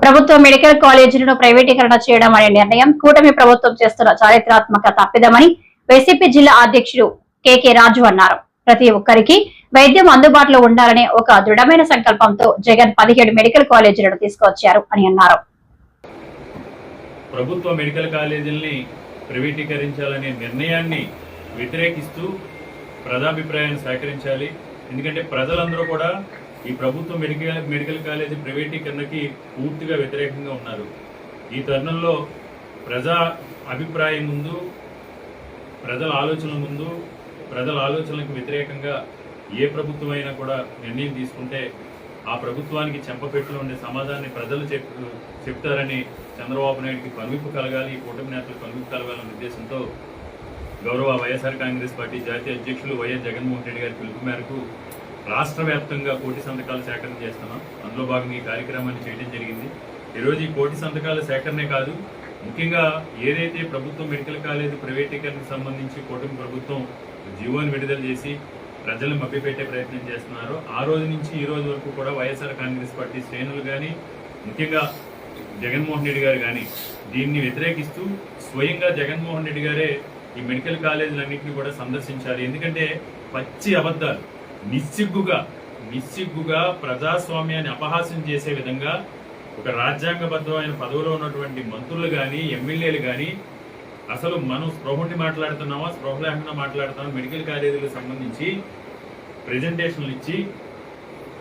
ప్రభుత్వ మెడికల్ కాలేజీలను ప్రైవేటీకరణ చేయడం అనే నిర్ణయం కూటమి ప్రభుత్వం చేస్తున్న చారిత్రాత్మక తప్పిదమని వైసీపీ జిల్లా అధ్యక్షుడు కె రాజు అన్నారు. ప్రతి ఒక్కరికి వైద్యం అందుబాటులో ఉండాలనే ఒక దృఢమైన సంకల్పంతో జగన్ 17 మెడికల్ కాలేజీలను తీసుకొచ్చారు అని అన్నారు. ప్రభుత్వ మెడికల్ కాలేజీల్ని ప్రైవేటీకరించాలనే నిర్ణయాన్ని వ్యతిరేకిస్తూ ప్రజాభిప్రాయాన్ని సేకరించాలి. ఎందుకంటే ప్రజలందరూ కూడా ఈ ప్రభుత్వ మెడికల్ కాలేజీ ప్రైవేటీకరణకి పూర్తిగా వ్యతిరేకంగా ఉన్నారు. ఈ తరుణంలో ప్రజా అభిప్రాయం ముందు, ప్రజల ఆలోచనల ముందు, ప్రజల ఆలోచనలకు వ్యతిరేకంగా ఏ ప్రభుత్వం అయినా కూడా నిర్ణయం తీసుకుంటే ఆ ప్రభుత్వానికి చెంపపెట్టులో ఉండే సమాధానాన్ని ప్రజలు చెప్తారని చంద్రబాబు నాయుడికి కనువిప్పు కలగాలి, కూటమి నేతలు కనువిప్పు కలగాలనే ఉద్దేశంతో గౌరవ వైఎస్ఆర్ కాంగ్రెస్ పార్టీ జాతీయ అధ్యక్షులు వైఎస్ జగన్మోహన్ రెడ్డి గారి పిలుపు మేరకు రాష్ట్ర వ్యాప్తంగా కోటి సంతకాల సేకరణ చేస్తున్నాం. అందులో భాగంగా ఈ కార్యక్రమాన్ని చేయడం జరిగింది. ఈరోజు ఈ కోటి సంతకాల సేకరణే కాదు, ముఖ్యంగా ఏదైతే ప్రభుత్వ మెడికల్ కాలేజీ ప్రైవేటీకరణకు సంబంధించి కూటమి ప్రభుత్వం జీవోని విడుదల చేసి ప్రజలను మభ్యపెట్టే ప్రయత్నం చేస్తున్నారో ఆ రోజు నుంచి ఈ రోజు వరకు కూడా వైఎస్ఆర్ కాంగ్రెస్ పార్టీ శ్రేణులు కానీ, ముఖ్యంగా జగన్మోహన్ రెడ్డి గారు కానీ దీన్ని వ్యతిరేకిస్తూ స్వయంగా జగన్మోహన్ రెడ్డి గారే ఈ మెడికల్ కాలేజీలన్నింటినీ కూడా సందర్శించాలి. ఎందుకంటే పచ్చి అబద్ధాలు, నిస్సిగ్గుగా ప్రజాస్వామ్యాన్ని అపహాస్యం చేసే విధంగా ఒక రాజ్యాంగబద్ధమైన పదవిలో ఉన్నటువంటి మంత్రులు కానీ, ఎమ్మెల్యేలు కానీ అసలు మనం స్పృహండి మాట్లాడుతున్నామా, స్పృహ లేకుండా మాట్లాడుతున్నామా, మెడికల్ కాలేజీలకు సంబంధించి ప్రెజెంటేషన్లు ఇచ్చి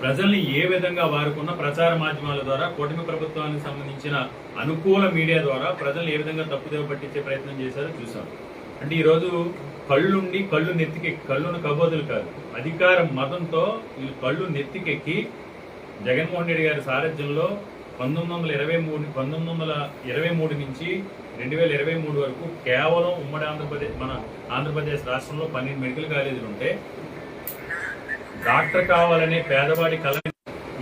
ప్రజల్ని ఏ విధంగా వారుకున్న ప్రచార మాధ్యమాల ద్వారా, కూటమి ప్రభుత్వానికి సంబంధించిన అనుకూల మీడియా ద్వారా ప్రజల్ని ఏ విధంగా తప్పుదేవ పట్టించే ప్రయత్నం చేశారో చూసాం. అంటే ఈరోజు కళ్ళుండి కళ్ళు నెత్తికెక్కి, కళ్ళును కబోదులు కాదు, అధికారం మతంతో వీళ్ళు కళ్ళు నెత్తికెక్కి జగన్మోహన్ రెడ్డి గారి సారథ్యంలో 1923 నుంచి 2023 వరకు కేవలం ఉమ్మడి ఆంధ్రప్రదేశ్ రాష్ట్రంలో 12 మెడికల్ కాలేజీలు ఉంటే డాక్టర్ కావాలనే పేదవాడి కళ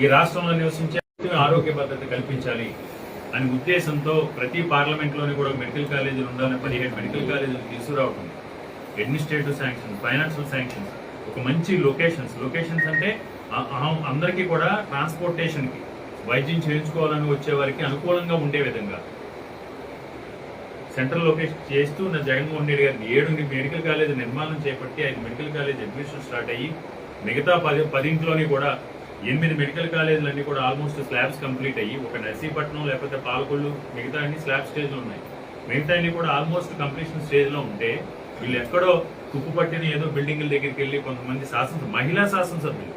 ఈ రాష్ట్రంలో నివసించే ఆరోగ్య భద్రత కల్పించాలి అనే ఉద్దేశంతో ప్రతి పార్లమెంట్లోని కూడా మెడికల్ కాలేజీలు ఉండాలని 17 మెడికల్ కాలేజీలు తీసుకురావడం, అడ్మినిస్ట్రేటివ్ శాంక్షన్, ఫైనాన్షియల్ శాంక్షన్స్, ఒక మంచి లొకేషన్స్ అంటే అందరికీ కూడా ట్రాన్స్పోర్టేషన్కి, వైద్యం చేయించుకోవాలని వచ్చే వారికి అనుకూలంగా ఉండే విధంగా సెంట్రల్ లొకేషన్ చేస్తూ జగన్మోహన్ రెడ్డి గారిని 7 మెడికల్ కాలేజీ నిర్మాణం చేపట్టి 5 మెడికల్ కాలేజ్ అడ్మిషన్ స్టార్ట్ అయ్యి మిగతా 10 కూడా 8 మెడికల్ కాలేజీలన్నీ కూడా ఆల్మోస్ట్ స్లాబ్స్ కంప్లీట్ అయ్యి, ఒక నర్సీపట్నం లేకపోతే పాలకొల్లు మిగతా అన్ని స్లాబ్ స్టేజ్లో ఉన్నాయి, మిగతా అన్ని కూడా ఆల్మోస్ట్ కంప్లీషన్ స్టేజ్లో ఉంటే వీళ్ళు ఎక్కడో తుప్పు పట్టిన ఏదో బిల్డింగ్ల దగ్గరికి వెళ్ళి కొంతమంది మహిళా శాసనసభ్యులు,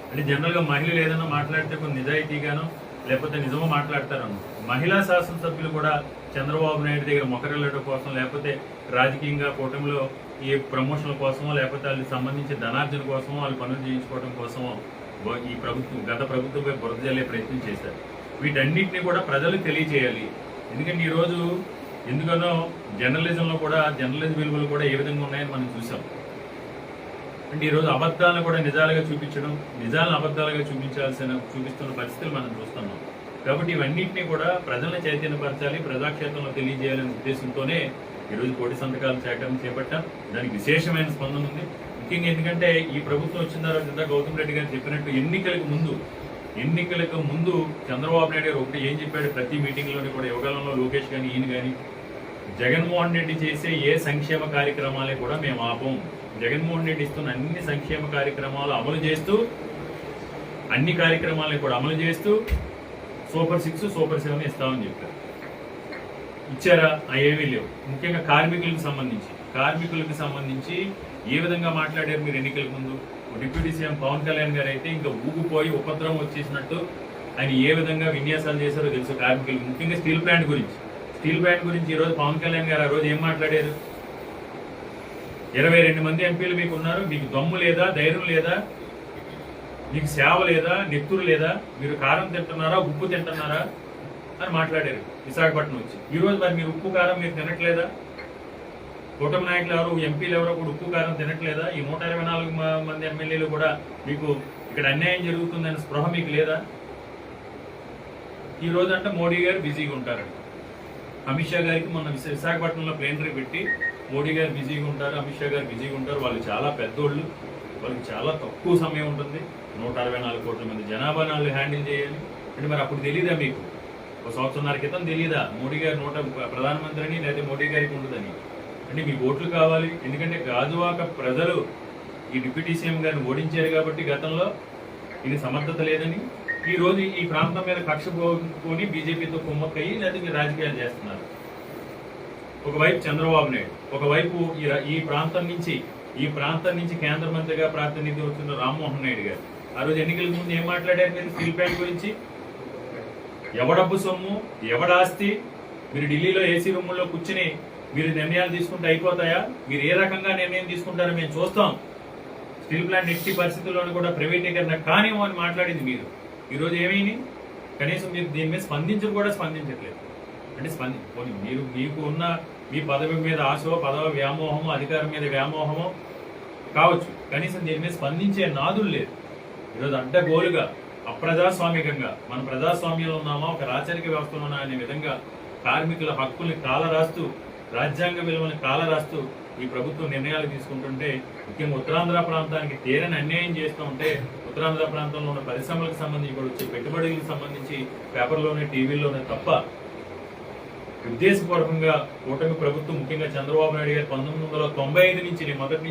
అంటే జనరల్గా మహిళలు ఏదైనా మాట్లాడితే కొంత నిజాయితీగానో లేకపోతే నిజమో మాట్లాడతారన్న మహిళా శాసనసభ్యులు కూడా చంద్రబాబు నాయుడు దగ్గర మొకరెళ్ళడం కోసం, లేకపోతే రాజకీయంగా కూటమిలో ఈ ప్రమోషన్ల కోసమో, లేకపోతే వాళ్ళకి సంబంధించిన ధనార్జన కోసమో, వాళ్ళు పనులు చేయించుకోవడం కోసమో ఈ గత ప్రభుత్వంపై బురద జల్లే ప్రయత్నం చేశారు. వీటన్నిటిని కూడా ప్రజలకు తెలియజేయాలి. ఎందుకంటే ఈరోజు ఎందుకనో జర్నలిజంలో కూడా జర్నలిజం విలువలు కూడా ఏ విధంగా ఉన్నాయని మనం చూసాం. అంటే ఈరోజు అబద్ధాలను కూడా నిజాలుగా చూపించడం, నిజాలను అబద్ధాలుగా చూపిస్తున్న పరిస్థితులు మనం చూస్తున్నాం. కాబట్టి ఇవన్నింటినీ కూడా ప్రజలను చైతన్యపరచాలి, ప్రజాక్షేత్రంలో తెలియజేయాలనే ఉద్దేశంతోనే ఈరోజు కోటి సంతకాల సేకరణ చేపట్టాం. దానికి విశేషమైన స్పందన ఉంది. ముఖ్యంగా ఎందుకంటే ఈ ప్రభుత్వం వచ్చిన తర్వాత గౌతమ్ రెడ్డి గారు చెప్పినట్టు ఎన్నికలకు ముందు చంద్రబాబు నాయుడు గారు ఒకటి ఏం చెప్పాడు, ప్రతి మీటింగ్లోని కూడా యువకాలంలో లోకేష్ కానీ ఈయన కానీ జగన్మోహన్ రెడ్డి చేసే ఏ సంక్షేమ కార్యక్రమాలే కూడా మేము ఆపం, జగన్మోహన్ రెడ్డి ఇస్తున్న అన్ని సంక్షేమ కార్యక్రమాలు అమలు చేస్తూ, అన్ని కార్యక్రమాలను కూడా అమలు చేస్తూ సూపర్ 6, సూపర్ 7 ఇస్తామని చెప్పారు. ఇచ్చారా? ఏమీ లేవు. ముఖ్యంగా కార్మికులకు సంబంధించి ఏ విధంగా మాట్లాడారు మీరు ఎన్నికల ముందు? డిప్యూటీ సీఎం పవన్ కళ్యాణ్ గారు అయితే ఇంకా ఊగిపోయి ఉపద్రవం వచ్చేసినట్టు ఆయన ఏ విధంగా విన్యాసాలు చేశారో తెలుసు కార్మికులకు. ముఖ్యంగా స్టీల్ ప్లాంట్ గురించి ఈరోజు పవన్ కళ్యాణ్ గారు ఆ రోజు ఏం మాట్లాడారు? 22 మంది ఎంపీలు మీకు ఉన్నారు, మీకు దమ్ము లేదా, ధైర్యం లేదా, మీకు సేవ లేదా, నెత్తురు లేదా, మీరు కారం తింటున్నారా, ఉప్పు తింటున్నారా అని మాట్లాడారు విశాఖపట్నం వచ్చి. ఈరోజు మరి మీరు ఉప్పు కారం మీరు తినట్లేదా? కూటమి నాయకులు ఎవరు, ఎంపీలు ఎవరో కూడా ఉప్పు కారం తినట్లేదా? ఈ 124 మంది ఎమ్మెల్యేలు కూడా మీకు ఇక్కడ అన్యాయం జరుగుతుందనే స్పృహ మీకు లేదా? ఈ రోజు అంటే మోడీ గారు బిజీగా ఉంటారంట. అమిత్ షా గారికి మొన్న విశాఖపట్నంలో ప్లేనరీ పెట్టి మోడీ గారు బిజీగా ఉంటారు, అమిత్ షా గారు బిజీగా ఉంటారు, వాళ్ళు చాలా పెద్దోళ్ళు, వాళ్ళకి చాలా తక్కువ సమయం ఉంటుంది, 164 కోట్ల మంది జనాభాను హ్యాండిల్ చేయాలి, అంటే మరి అప్పుడు తెలియదా మీకు? ఒక సంవత్సరంన్నర క్రితం తెలియదా మోడీ గారు ప్రధానమంత్రి అని, లేదా మోడీ గారికి ఉండదని? అంటే మీకు ఓట్లు కావాలి, ఎందుకంటే గాజువాక ప్రజలు ఈ డిప్యూటీ సీఎం గారిని ఓడించారు కాబట్టి గతంలో ఇది సమర్థత లేదని ఈ రోజు ఈ ప్రాంతం మీద కక్ష పోని బీజేపీతో కుమ్మక్కయ్యి లేదా మీరు రాజకీయాలు చేస్తున్నారు. ఒకవైపు చంద్రబాబు నాయుడు, ఒకవైపు ఈ ప్రాంతం నుంచి కేంద్ర మంత్రిగా ప్రాతినిధ్యం వస్తున్న రామ్మోహన్ నాయుడు గారు. ఆ రోజు ఎన్నికల ముందు ఏం మాట్లాడారు మీరు స్టీల్ ప్లాంట్ గురించి? ఎవడబ్బు సొమ్ము, ఎవడాస్తి, మీరు ఢిల్లీలో ఏసీ రూముల్లో కూర్చుని మీరు నిర్ణయాలు తీసుకుంటే అయిపోతాయా? మీరు ఏ రకంగా నిర్ణయం తీసుకుంటారో మేము చూస్తాం. స్టీల్ ప్లాంట్ ఎట్టి పరిస్థితుల్లోనూ కూడా ప్రైవేటీకరణ కానివ్వం అని మాట్లాడింది మీరు. ఈరోజు ఏమైంది? కనీసం మీరు దీని మీద స్పందించట్లేదు. అంటే మీకు ఉన్న మీ పదవి మీద ఆశో, పదవి వ్యామోహమో, అధికారం మీద వ్యామోహమో కావచ్చు, కనీసం దీని మీద స్పందించే నాదులు లేదు. ఈరోజు అడ్డగోలుగా అప్రజాస్వామికంగా మన ప్రజాస్వామ్యంలో ఉన్నామా, ఒక రాచరిక వ్యవస్థలో ఉన్నా అనే విధంగా కార్మికుల హక్కుల్ని కాలరాస్తూ, రాజ్యాంగ విలువల్ని కాలరాస్తూ ఈ ప్రభుత్వం నిర్ణయాలు తీసుకుంటుంటే, ముఖ్యంగా ఉత్తరాంధ్ర ప్రాంతానికి తీరని అన్యాయం చేస్తూ ఉంటే, ఉత్తరాంధ్ర ప్రాంతంలో ఉన్న పరిశ్రమలకు సంబంధించి కూడా వచ్చే పెట్టుబడులకు సంబంధించి పేపర్లోనే, టీవీల్లోనే తప్ప ఉద్దేశపూర్వకంగా కూటమి ప్రభుత్వం, ముఖ్యంగా చంద్రబాబు నాయుడు గారు 1995 నుంచి మొదటి నుంచి